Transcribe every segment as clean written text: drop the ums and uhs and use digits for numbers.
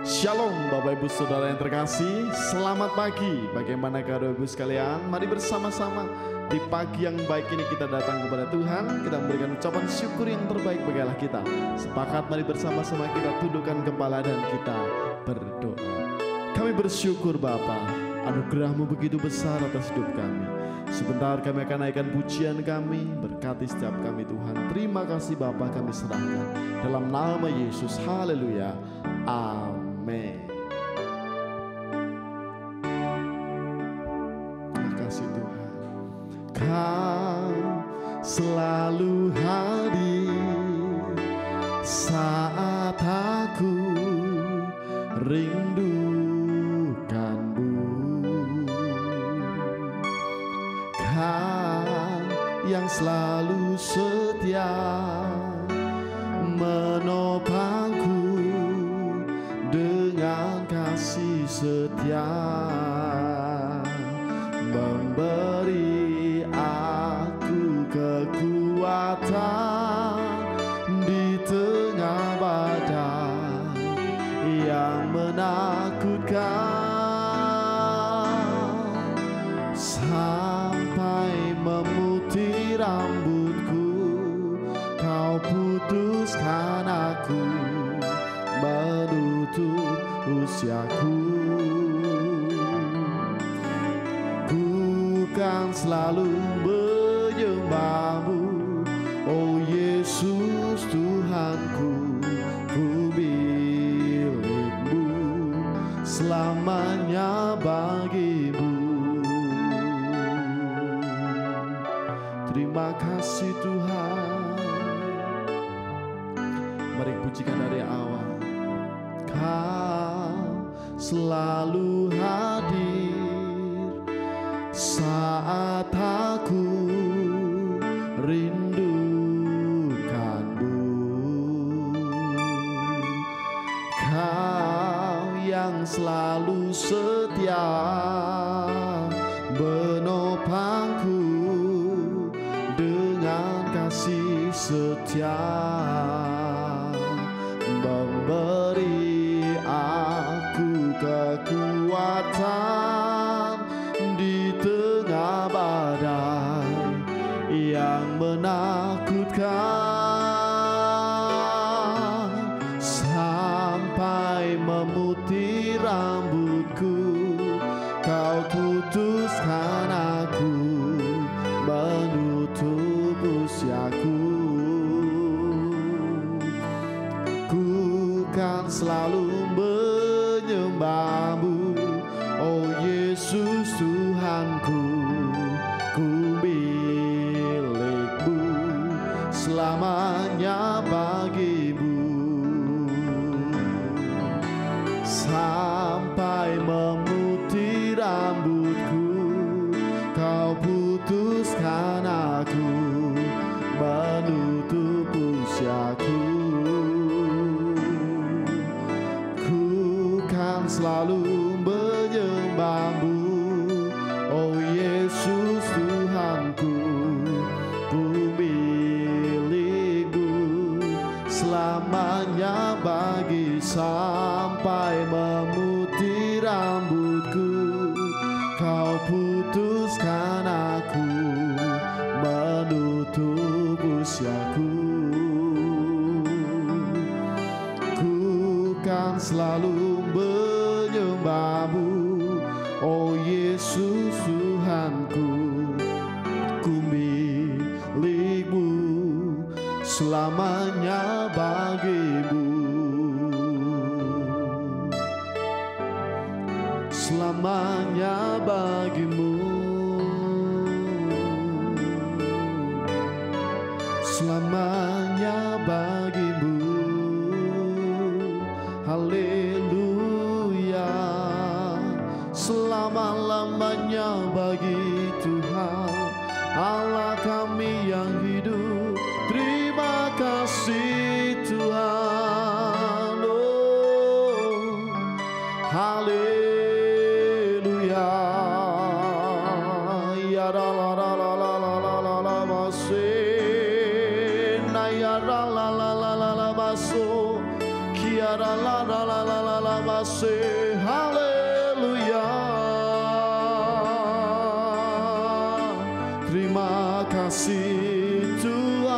Shalom Bapak Ibu Saudara yang terkasih, selamat pagi. Bagaimana kabar Ibu sekalian? Mari bersama-sama di pagi yang baik ini kita datang kepada Tuhan. Kita memberikan ucapan syukur yang terbaik bagi Allah kita. Sepakat mari bersama-sama kita tundukkan kepala dan kita berdoa. Kami bersyukur Bapa, anugerah-Mu begitu besar atas hidup kami. Sebentar kami akan naikkan pujian kami, berkati setiap kami Tuhan. Terima kasih Bapa, kami serahkan dalam nama Yesus. Haleluya. Amin. Terima kasih Tuhan. Kau selalu hadir saat aku rindukanmu. Kau yang selalu setia menopangku dengan kasih setia, memberi aku kekuatan di tengah badai yang menakutkan, sampai memutih rambutku. Kau putuskan aku menutup usiaku. Ku kan selalu menyembah-Mu, oh Yesus Tuhanku. Ku milik-Mu, selamanya bagi-Mu. Terima kasih Tuhan. Mari pujikan dari awal. Kau selalu hadir saat aku rindukanmu. Kau yang selalu setia menopangku dengan kasih setia, memberi aku kekuatan di tengah badai yang menakutkan, sampai memutih rambutku. Kau putuskan aku menutup usiaku. Ku kan selalu menyembah-Mu, oh Yesus Tuhanku. Ku milik-Mu, selamanya bagi-Mu. Sampai memutih rambutku, Kau putuskan aku menutup usiaku. Ku kan selalu menyembah-Mu, oh Yesus Tuhanku. Ku milik-Mu, selamanya bagi. Sampai memutih rambutku, Kau putuskan aku menutup usiaku. Ku kan selalu menyembah-Mu, oh Yesus Tuhanku. Ku milik-Mu, selamanya bagi-Mu. Selamanya bagi-Mu, selamanya bagi-Mu. Haleluya, selama-lamanya bagi Tuhan Allah kami yang hidup. Terima kasih Tuhan. Oh, haleluya. Ya la la la la la la la la la masin, ya la la la la la la baso, kiara la Haleluya. Terima kasih Tuhan,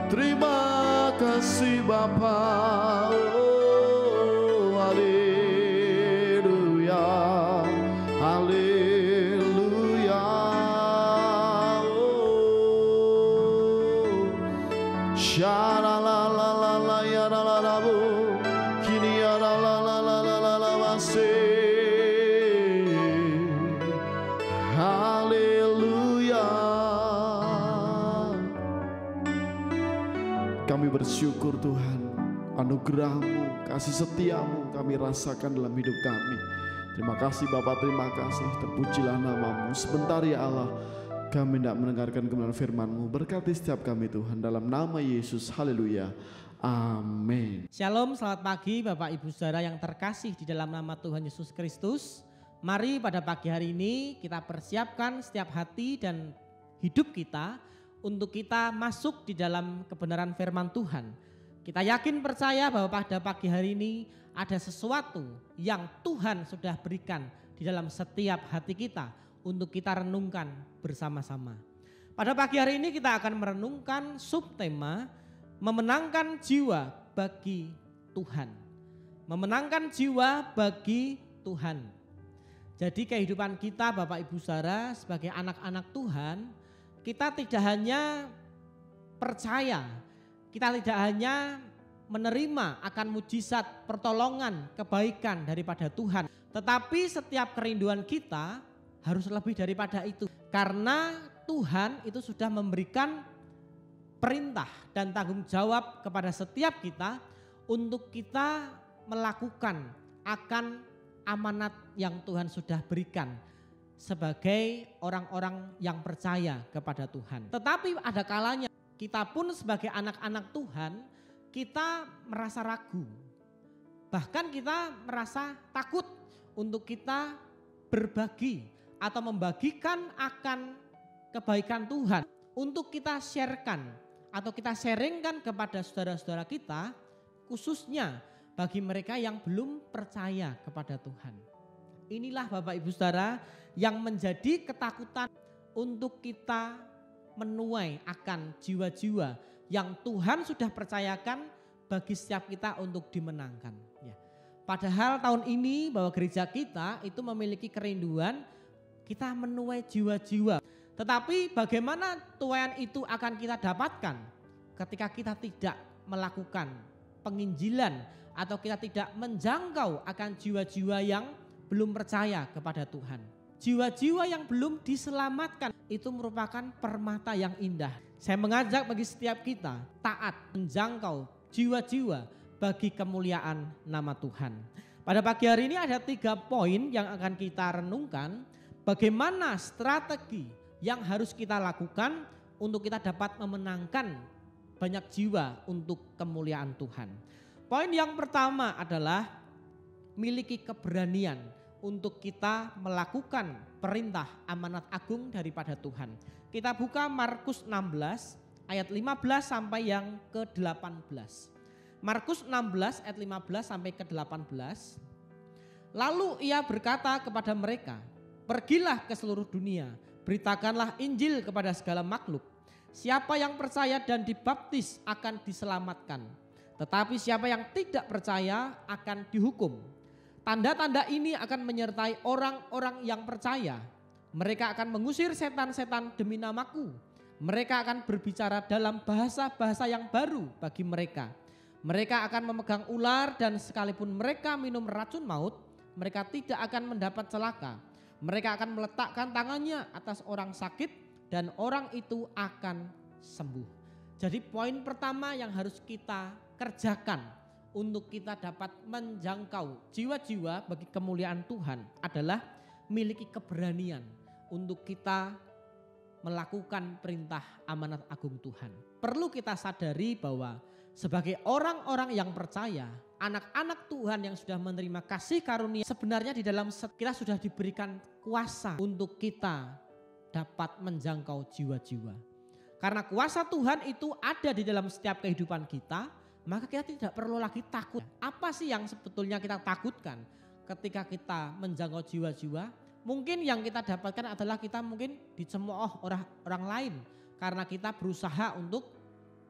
terima kasih Bapa. Oh, haleluya, haleluya. Oh, syaralalala ya ralabu, kini ya ralalalala masih. Haleluya. Kami bersyukur Tuhan, anugerah-Mu, kasih setia-Mu kami rasakan dalam hidup kami. Terima kasih Bapa, terima kasih. Terpujilah nama-Mu. Sebentar ya Allah, kami hendak mendengarkan kebenaran firman-Mu. Berkati setiap kami Tuhan, dalam nama Yesus. Haleluya. Amin. Shalom, selamat pagi Bapak Ibu Saudara yang terkasih di dalam nama Tuhan Yesus Kristus. Mari pada pagi hari ini kita persiapkan setiap hati dan hidup kita untuk kita masuk di dalam kebenaran firman Tuhan. Kita yakin percaya bahwa pada pagi hari ini ada sesuatu yang Tuhan sudah berikan di dalam setiap hati kita untuk kita renungkan bersama-sama. Pada pagi hari ini kita akan merenungkan subtema memenangkan jiwa bagi Tuhan. Memenangkan jiwa bagi Tuhan. Jadi kehidupan kita Bapak Ibu Saudara sebagai anak-anak Tuhan, kita tidak hanya percaya, kita tidak hanya menerima akan mujizat, pertolongan, kebaikan daripada Tuhan. Tetapi setiap kerinduan kita harus lebih daripada itu. Karena Tuhan itu sudah memberikan perintah dan tanggung jawab kepada setiap kita untuk kita melakukan akan amanat yang Tuhan sudah berikan sebagai orang-orang yang percaya kepada Tuhan. Tetapi ada kalanya kita pun sebagai anak-anak Tuhan kita merasa ragu. Bahkan kita merasa takut untuk kita berbagi atau membagikan akan kebaikan Tuhan. Untuk kita sharekan atau kita sharingkan kepada saudara-saudara kita, khususnya bagi mereka yang belum percaya kepada Tuhan. Inilah Bapak Ibu Saudara yang menjadi ketakutan untuk kita menuai akan jiwa-jiwa yang Tuhan sudah percayakan bagi setiap kita untuk dimenangkan. Ya. Padahal tahun ini bahwa gereja kita itu memiliki kerinduan kita menuai jiwa-jiwa. Tetapi bagaimana tuaian itu akan kita dapatkan ketika kita tidak melakukan penginjilan atau kita tidak menjangkau akan jiwa-jiwa yang belum percaya kepada Tuhan. Jiwa-jiwa yang belum diselamatkan itu merupakan permata yang indah. Saya mengajak bagi setiap kita taat menjangkau jiwa-jiwa bagi kemuliaan nama Tuhan. Pada pagi hari ini ada 3 poin yang akan kita renungkan. Bagaimana strategi yang harus kita lakukan untuk kita dapat memenangkan banyak jiwa untuk kemuliaan Tuhan. Poin yang pertama adalah miliki keberanian untuk kita melakukan perintah amanat agung daripada Tuhan. Kita buka Markus 16 ayat 15 sampai yang ke-18. Markus 16 ayat 15 sampai ke-18. Lalu ia berkata kepada mereka, "Pergilah ke seluruh dunia, beritakanlah Injil kepada segala makhluk. Siapa yang percaya dan dibaptis akan diselamatkan. Tetapi siapa yang tidak percaya akan dihukum. Tanda-tanda ini akan menyertai orang-orang yang percaya. Mereka akan mengusir setan-setan demi namaku. Mereka akan berbicara dalam bahasa-bahasa yang baru bagi mereka. Mereka akan memegang ular dan sekalipun mereka minum racun maut, mereka tidak akan mendapat celaka. Mereka akan meletakkan tangannya atas orang sakit dan orang itu akan sembuh." Jadi poin pertama yang harus kita kerjakan untuk kita dapat menjangkau jiwa-jiwa bagi kemuliaan Tuhan adalah miliki keberanian untuk kita melakukan perintah amanat agung Tuhan. Perlu kita sadari bahwa sebagai orang-orang yang percaya, anak-anak Tuhan yang sudah menerima kasih karunia, sebenarnya di dalam kita sudah diberikan kuasa untuk kita dapat menjangkau jiwa-jiwa. Karena kuasa Tuhan itu ada di dalam setiap kehidupan kita, maka kita tidak perlu lagi takut. Apa sih yang sebetulnya kita takutkan ketika kita menjangkau jiwa-jiwa? Mungkin yang kita dapatkan adalah kita mungkin dicemooh orang lain karena kita berusaha untuk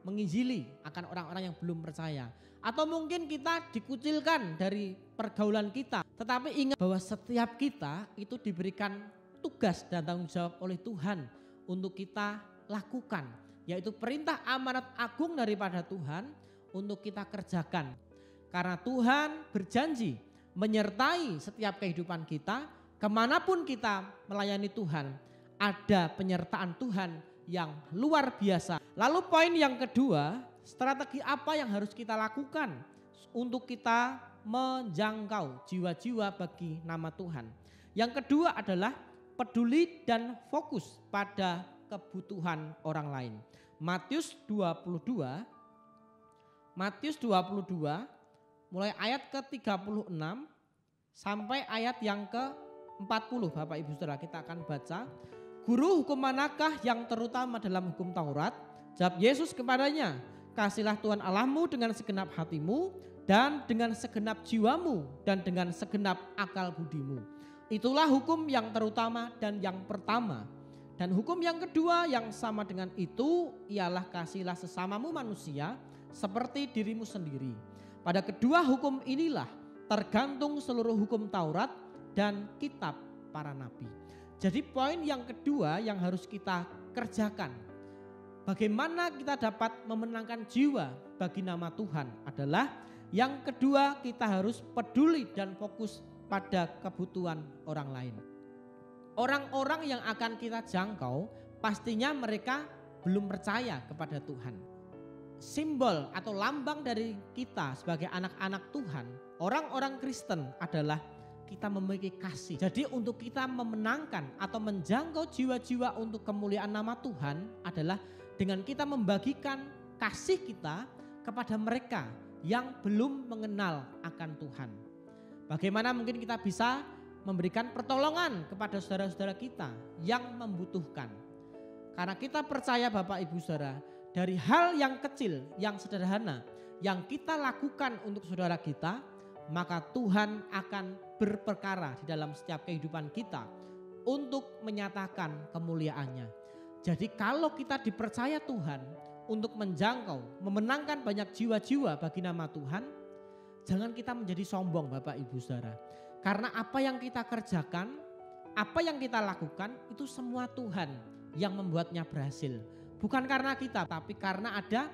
menginjili akan orang-orang yang belum percaya. Atau mungkin kita dikucilkan dari pergaulan kita. Tetapi ingat bahwa setiap kita itu diberikan tugas dan tanggung jawab oleh Tuhan untuk kita lakukan. Yaitu perintah amanat agung daripada Tuhan untuk kita kerjakan. Karena Tuhan berjanji menyertai setiap kehidupan kita. Kemanapun kita melayani Tuhan, ada penyertaan Tuhan yang luar biasa. Lalu poin yang kedua, strategi apa yang harus kita lakukan untuk kita menjangkau jiwa-jiwa bagi nama Tuhan. Yang kedua adalah peduli dan fokus pada kebutuhan orang lain. Matius 22 mulai ayat ke-36 sampai ayat yang ke-40 Bapak Ibu Saudara, kita akan baca. Guru, hukum manakah yang terutama dalam hukum Taurat? Jawab Yesus kepadanya, kasihlah Tuhan Allahmu dengan segenap hatimu dan dengan segenap jiwamu dan dengan segenap akal budimu. Itulah hukum yang terutama dan yang pertama. Dan hukum yang kedua yang sama dengan itu ialah kasihlah sesamamu manusia seperti dirimu sendiri. Pada kedua hukum inilah tergantung seluruh hukum Taurat dan kitab para nabi. Jadi poin yang kedua yang harus kita kerjakan, bagaimana kita dapat memenangkan jiwa bagi nama Tuhan adalah yang kedua, kita harus peduli dan fokus pada kebutuhan orang lain. Orang-orang yang akan kita jangkau pastinya mereka belum percaya kepada Tuhan. Simbol atau lambang dari kita sebagai anak-anak Tuhan, orang-orang Kristen adalah kita memiliki kasih. Jadi untuk kita memenangkan atau menjangkau jiwa-jiwa untuk kemuliaan nama Tuhan adalah dengan kita membagikan kasih kita kepada mereka yang belum mengenal akan Tuhan. Bagaimana mungkin kita bisa memberikan pertolongan kepada saudara-saudara kita yang membutuhkan. Karena kita percaya Bapak Ibu Saudara, dari hal yang kecil, yang sederhana, yang kita lakukan untuk saudara kita, maka Tuhan akan berperkara di dalam setiap kehidupan kita untuk menyatakan kemuliaannya. Jadi kalau kita dipercaya Tuhan untuk menjangkau, memenangkan banyak jiwa-jiwa bagi nama Tuhan, jangan kita menjadi sombong Bapak Ibu Saudara. Karena apa yang kita kerjakan, apa yang kita lakukan itu semua Tuhan yang membuatnya berhasil. Bukan karena kita, tapi karena ada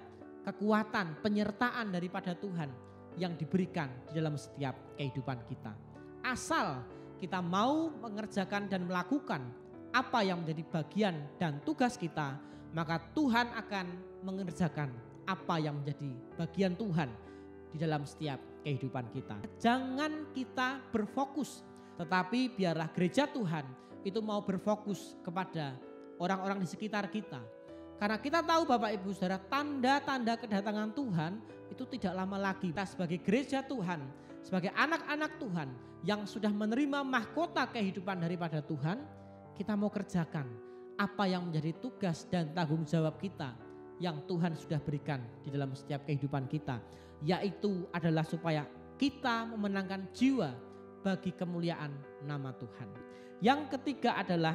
kekuatan, penyertaan daripada Tuhan yang diberikan di dalam setiap kehidupan kita. Asal kita mau mengerjakan dan melakukan apa yang menjadi bagian dan tugas kita, maka Tuhan akan mengerjakan apa yang menjadi bagian Tuhan di dalam setiap kehidupan kita. Jangan kita berfokus, tetapi biarlah gereja Tuhan itu mau berfokus kepada orang-orang di sekitar kita. Karena kita tahu Bapak Ibu Saudara, tanda-tanda kedatangan Tuhan itu tidak lama lagi. Kita sebagai gereja Tuhan, sebagai anak-anak Tuhan yang sudah menerima mahkota kehidupan daripada Tuhan, kita mau kerjakan apa yang menjadi tugas dan tanggung jawab kita yang Tuhan sudah berikan di dalam setiap kehidupan kita. Yaitu adalah supaya kita memenangkan jiwa bagi kemuliaan nama Tuhan. Yang ketiga adalah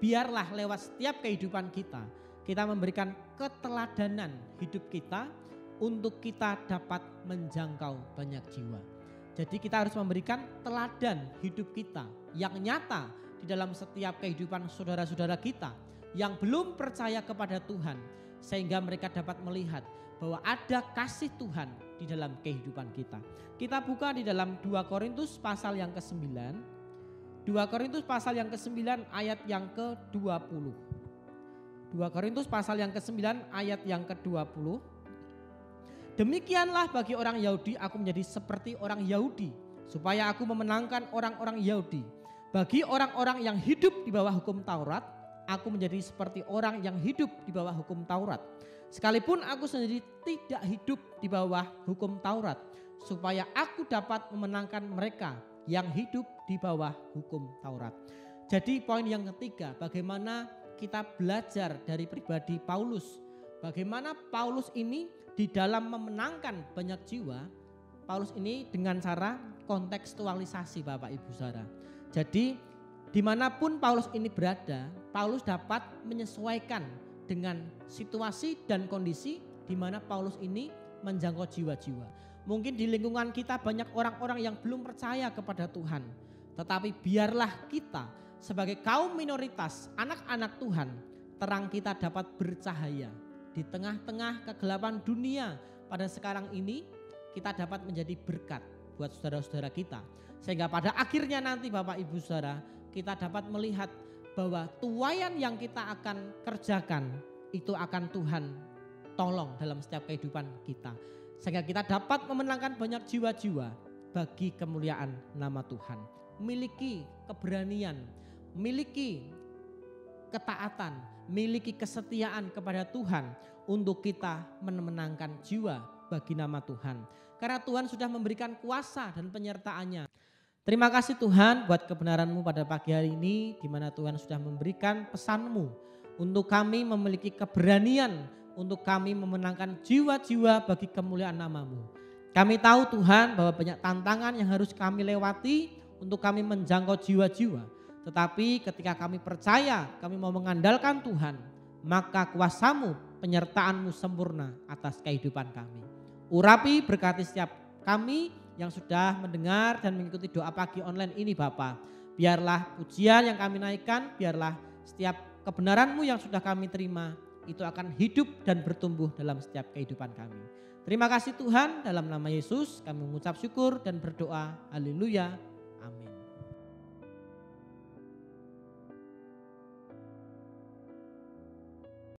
biarlah lewat setiap kehidupan kita, kita memberikan keteladanan hidup kita untuk kita dapat menjangkau banyak jiwa. Jadi kita harus memberikan teladan hidup kita yang nyata di dalam setiap kehidupan saudara-saudara kita yang belum percaya kepada Tuhan, sehingga mereka dapat melihat bahwa ada kasih Tuhan di dalam kehidupan kita. Kita buka di dalam 2 Korintus pasal yang ke-9. 2 Korintus pasal yang ke-9 ayat yang ke-20. 2 Korintus pasal yang ke-9 ayat yang ke-20. Demikianlah bagi orang Yahudi aku menjadi seperti orang Yahudi, supaya aku memenangkan orang-orang Yahudi. Bagi orang-orang yang hidup di bawah hukum Taurat, aku menjadi seperti orang yang hidup di bawah hukum Taurat. Sekalipun aku sendiri tidak hidup di bawah hukum Taurat, supaya aku dapat memenangkan mereka yang hidup di bawah hukum Taurat. Jadi poin yang ketiga, bagaimana kita belajar dari pribadi Paulus. Bagaimana Paulus ini di dalam memenangkan banyak jiwa, Paulus ini dengan cara kontekstualisasi Bapak Ibu Saudara. Jadi dimanapun Paulus ini berada, Paulus dapat menyesuaikan dengan situasi dan kondisi di mana Paulus ini menjangkau jiwa-jiwa. Mungkin di lingkungan kita banyak orang-orang yang belum percaya kepada Tuhan. Tetapi biarlah kita sebagai kaum minoritas, anak-anak Tuhan, terang kita dapat bercahaya. Di tengah-tengah kegelapan dunia pada sekarang ini, kita dapat menjadi berkat buat saudara-saudara kita. Sehingga pada akhirnya nanti Bapak Ibu Saudara, kita dapat melihat bahwa tuaian yang kita akan kerjakan itu akan Tuhan tolong dalam setiap kehidupan kita. Sehingga kita dapat memenangkan banyak jiwa-jiwa bagi kemuliaan nama Tuhan. Miliki keberanian, miliki ketaatan, miliki kesetiaan kepada Tuhan untuk kita memenangkan jiwa bagi nama Tuhan. Karena Tuhan sudah memberikan kuasa dan penyertaannya. Terima kasih Tuhan buat kebenaran-Mu pada pagi hari ini, di mana Tuhan sudah memberikan pesan-Mu untuk kami memiliki keberanian, untuk kami memenangkan jiwa-jiwa bagi kemuliaan nama-Mu. Kami tahu Tuhan bahwa banyak tantangan yang harus kami lewati untuk kami menjangkau jiwa-jiwa. Tetapi ketika kami percaya, kami mau mengandalkan Tuhan, maka kuasa-Mu, penyertaan-Mu sempurna atas kehidupan kami. Urapi berkati setiap kami yang sudah mendengar dan mengikuti doa pagi online ini Bapa. Biarlah pujian yang kami naikkan, biarlah setiap kebenaran-Mu yang sudah kami terima, itu akan hidup dan bertumbuh dalam setiap kehidupan kami. Terima kasih Tuhan, dalam nama Yesus kami mengucap syukur dan berdoa. Haleluya.